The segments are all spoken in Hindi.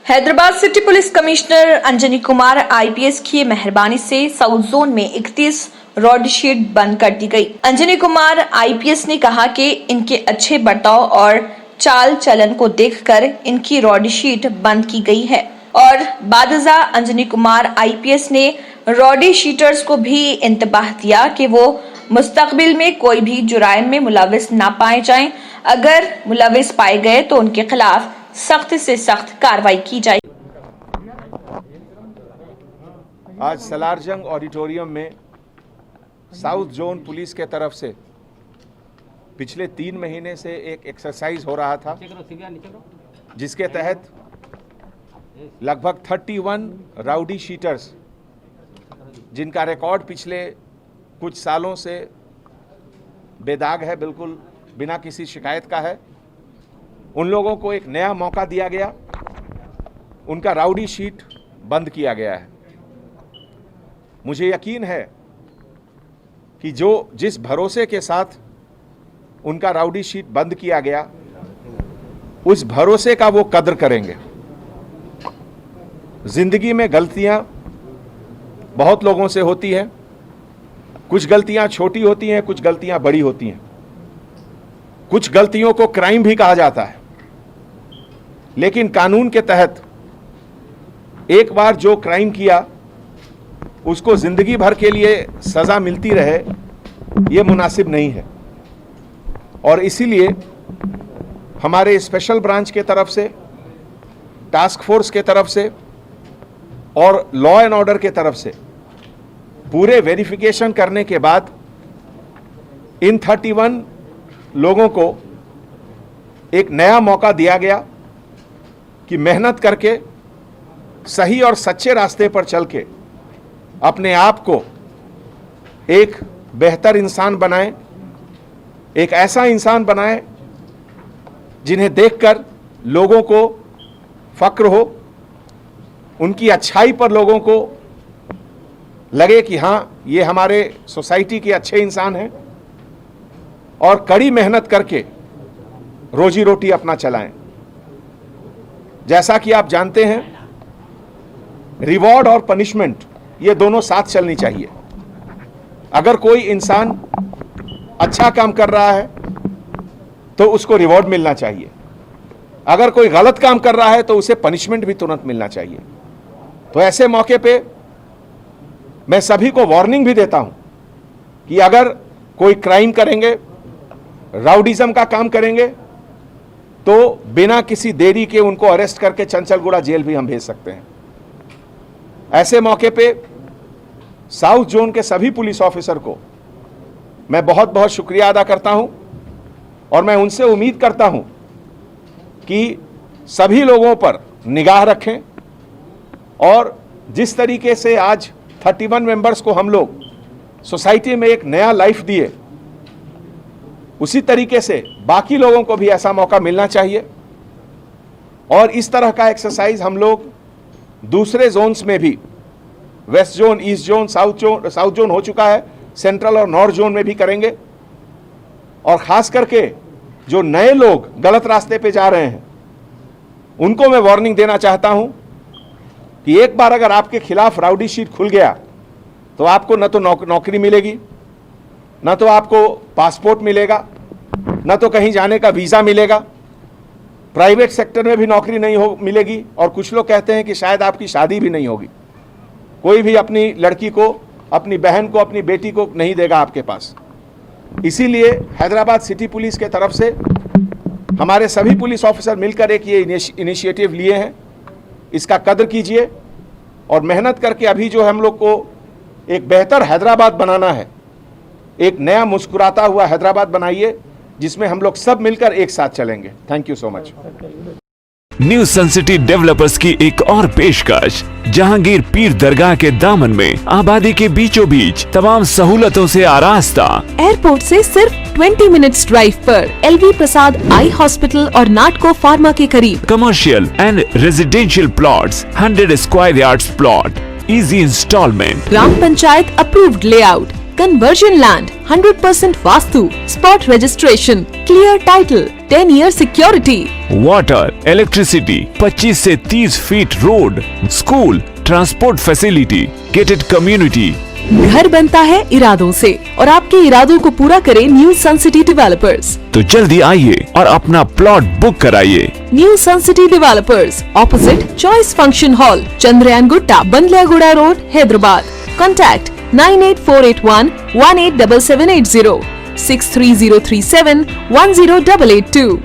Hyderabad city police commissioner Anjani Kumar IPS की मेहरबानी से साउथ जोन में 31 रोड शीट बंद कर दी गई। अंजनी कुमार आईपीएस ने कहा कि इनके अच्छे बर्ताव और चाल चलन को देखकर इनकी रोड शीट बंद की गई है और बादजा अंजनी कुमार आईपीएस ने रोडी शीटर्स को भी इंतबाह दिया कि वो मुस्तकबिल में कोई भी जुराइम में मुलविस ना पाए जाएं। अगर मुलविस पाए गए तो उनके खिलाफ सख्त से सख्त कार्रवाई की जाए। आज सलारजंग ऑडिटोरियम में साउथ जोन पुलिस के तरफ से पिछले 3 महीने से एक एक्सरसाइज हो रहा था, जिसके तहत लगभग 31 राउडी शीटर्स, जिनका रिकॉर्ड पिछले कुछ सालों से बेदाग है, बिल्कुल बिना किसी शिकायत का है, उन लोगों को एक नया मौका दिया गया। उनका राउडी शीट बंद किया गया है। मुझे यकीन है कि जिस भरोसे के साथ उनका राउडी शीट बंद किया गया, उस भरोसे का वो कद्र करेंगे। जिंदगी में गलतियां बहुत लोगों से होती हैं। कुछ गलतियां छोटी होती हैं, कुछ गलतियां बड़ी होती हैं, कुछ गलतियों को क्राइम भी कहा जाता है। लेकिन कानून के तहत एक बार जो क्राइम किया उसको जिंदगी भर के लिए सजा मिलती रहे, ये मुनासिब नहीं है। और इसीलिए हमारे स्पेशल ब्रांच के तरफ से, टास्क फोर्स के तरफ से और लॉ एंड ऑर्डर के तरफ से पूरे वेरिफिकेशन करने के बाद इन 31 लोगों को एक नया मौका दिया गया कि मेहनत करके सही और सच्चे रास्ते पर चल के अपने आप को एक बेहतर इंसान बनाएं, एक ऐसा इंसान बनाएं जिन्हें देखकर लोगों को फक्र हो, उनकी अच्छाई पर लोगों को लगे कि हाँ, ये हमारे सोसाइटी के अच्छे इंसान हैं, और कड़ी मेहनत करके रोजी रोटी अपना चलाएं। जैसा कि आप जानते हैं, रिवॉर्ड और पनिशमेंट ये दोनों साथ चलनी चाहिए। अगर कोई इंसान अच्छा काम कर रहा है तो उसको रिवॉर्ड मिलना चाहिए, अगर कोई गलत काम कर रहा है तो उसे पनिशमेंट भी तुरंत मिलना चाहिए। तो ऐसे मौके पे मैं सभी को वार्निंग भी देता हूं कि अगर कोई क्राइम करेंगे, राउडिज्म का काम करेंगे, तो बिना किसी देरी के उनको अरेस्ट करके चंचलगुड़ा जेल भी हम भेज सकते हैं। ऐसे मौके पे साउथ जोन के सभी पुलिस ऑफिसर को मैं बहुत बहुत शुक्रिया अदा करता हूं और मैं उनसे उम्मीद करता हूं कि सभी लोगों पर निगाह रखें और जिस तरीके से आज 31 मेंबर्स को हम लोग सोसाइटी में एक नया लाइफ दिए, उसी तरीके से बाकी लोगों को भी ऐसा मौका मिलना चाहिए। और इस तरह का एक्सरसाइज हम लोग दूसरे जोन्स में भी, west zone, east zone, south zone हो चुका है, सेंट्रल और नॉर्थ जोन में भी करेंगे। और खास करके जो नए लोग गलत रास्ते पे जा रहे हैं, उनको मैं वार्निंग देना चाहता हूं कि एक बार अगर आपके खिलाफ राउडी शीट खुल गया तो आपको न तो नौकरी मिलेगी, न तो आपको पासपोर्ट मिलेगा, न तो कहीं जाने का वीज़ा मिलेगा, प्राइवेट सेक्टर में भी नौकरी नहीं मिलेगी, और कुछ लोग कहते हैं कि शायद आपकी शादी भी नहीं होगी। कोई भी अपनी लड़की को, अपनी बहन को, अपनी बेटी को नहीं देगा आपके पास। इसीलिए हैदराबाद सिटी पुलिस के तरफ से हमारे सभी पुलिस ऑफिसर मिलकर एक ये इनिशिएटिव लिए हैं। इसका कद्र कीजिए और मेहनत करके अभी जो हम लोग को एक बेहतर हैदराबाद बनाना है, एक नया मुस्कुराता हुआ हैदराबाद बनाइए जिसमें हम लोग सब मिलकर एक साथ चलेंगे। Thank you so much. New sun city Developers की एक और पेशकश, जहांगीर पीर दरगाह के दामन में आबादी के बीचों बीच तमाम सहूलतों से आरास्ता, एयरपोर्ट से सिर्फ 20 मिनट्स ड्राइव पर LV प्रसाद आई हॉस्पिटल और नाटको फार्मा के करीब। Commercial and residential plots, 100 square yards plot, easy instalment, gram panchayat approved layout, conversion land, 100% Vastu, spot registration, clear title, 10-year security. Water, electricity, 25 से 30 feet road, school, transport facility, gated community. घर बनता है इरादों से और आपके इरादों को पूरा करे न्यू सन सिटी डेवलपर्स। तो जल्दी आइए और अपना प्लॉट बुक कराइए। New sun city developers, opposite choice function hall, Chandrayangutta, Bandlaguda road, Hyderabad. Contact 9848 187780, 63037 10882।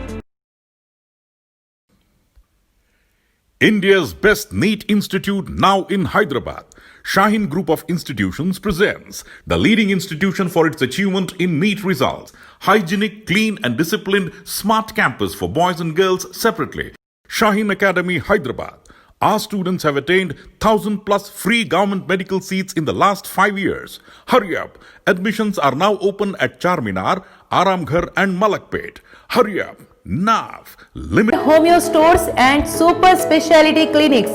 India's best NEET institute now in Hyderabad. Shaheen Group of Institutions presents the leading institution for its achievement in NEET results. Hygienic, clean and disciplined smart campus for boys and girls separately. Shaheen Academy, Hyderabad. Our students have attained 1,000 plus free government medical seats in the last 5 years. Hurry up. Admissions are now open at Charminar, Aramghar and Malakpet. Hurry up. Now. Homeo stores and super speciality clinics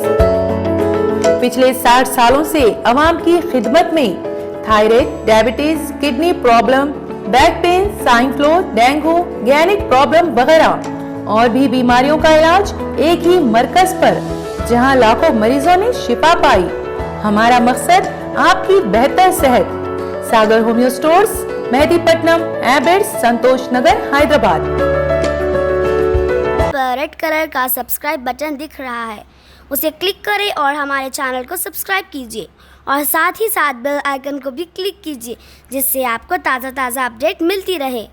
पिछले 60 सालों से आवाम की खिदमत में thyroid, diabetes, kidney problem, back pain, swine flu, dengue, gynaec problem वगैरह और भी बीमारियों का इलाज एक ही मरकज पर, जहां लाखों मरीजों ने शिफा पाई। हमारा मकसद आपकी बेहतर सेहत। सागर होम्यो स्टोर्स, मेहदीपट्टनम, एबेड्स, संतोष नगर, हैदराबाद। रेड कलर का सब्सक्राइब बटन दिख रहा है, उसे क्लिक करें और हमारे चैनल को सब्सक्राइब कीजिए और साथ ही साथ बेल आइकन को भी क्लिक कीजिए, जिससे आपको ताज़ा अपडेट मिलती रहे।